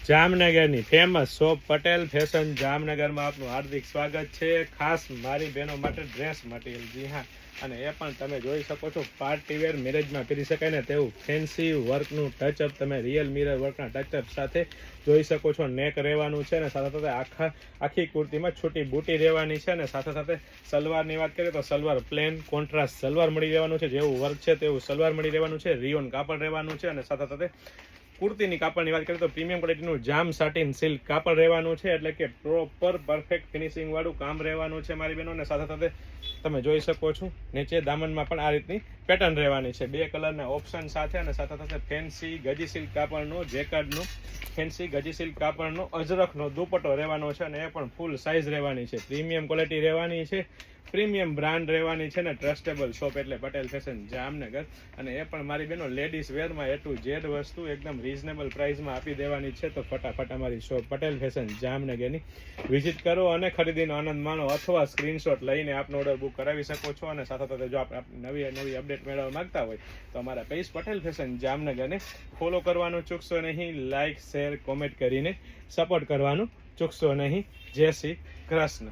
જામનગરની famous shop Patel fashion જામનગરમાં આપનું હાર્દિક સ્વાગત છે। ખાસ મારી બહેનો માટે ડ્રેસ મટીરિયલ, જી હા, અને એ પણ તમે જોઈ શકો છો પાર્ટી વેર મેરેજમાં પહેરી શકાય ને તેવું ફેન્સી વર્કનું ટચઅપ તમે રિયલ મિરર વર્કના ટચઅપ સાથે જોઈ શકો છો। નેક રહેવાનું છે અને સાથે સાથે આખી કુર્તીમાં છૂટી બૂટી રહેવાની છે અને સાથે સાથે સલવારની વાત કરીએ તો સલવાર પ્લેન કોન્ટ્રાસ્ટ સલવાર મળી રહેવાનું છે, જેવું વર્ક છે તેવું સલવાર મળી રહેવાનું છે, રિયોન કાપડ રહેવાનું છે અને સાથે સાથે કુર્તીની કાપડની વાત કરીએ તો પ્રીમિયમ ક્વોલિટીનું જામ સાટીન સિલ્ક કાપડ રહેવાનું છે, એટલે કે પ્રોપર પરફેક્ટ ફિનિશિંગ વાળું કામ રહેવાનું છે મારી બહેનો। અને સાથે સાથે તમે જોઈ શકો છો નીચે દામનમાં પણ આ રીતની પેટર્ન રહેવાની છે, 2 કલરના ઓપ્શન સાથે અને સાથે સાથે ફેન્સી ગજી સિલ્ક કાપડનો જેકાર્ડનો ફેન્સી ગજી સિલ્ક કાપડનો અજરખનો દુપટ્ટો રહેવાનો છે અને એ પણ ફૂલ સાઇઝ રહેવાની છે, પ્રીમિયમ ક્વોલિટી રહેવાની છે, પ્રીમિયમ બ્રાન્ડ રહેવાની છે ને ટ્રસ્ટેબલ શોપ એટલે પટેલ ફેશન જામનગર। અને એ પણ મારી બહેનો લેડીઝ વેરમાં A to Z વસ્તુ એકદમ રીઝનેબલ પ્રાઇસમાં આપી દેવાની છે। તો ફટાફટ અમારી શોપ પટેલ ફેશન જામનગરની વિઝિટ કરો અને ખરીદીનો આનંદ માણો, અથવા સ્ક્રીનશોટ લઈને આપનો ઓર્ડર બુક કરાવી શકો છો। અને સાથે સાથે જો આપણે નવી અપડેટ મેળવવા માંગતા હોય તો અમારા પેજ પટેલ ફેશન જામનગરને ફોલો કરવાનું ચૂકશો નહીં, લાઇક શેર કોમેન્ટ કરીને સપોર્ટ કરવાનું ચૂકશો નહીં। જય શ્રી કૃષ્ણ।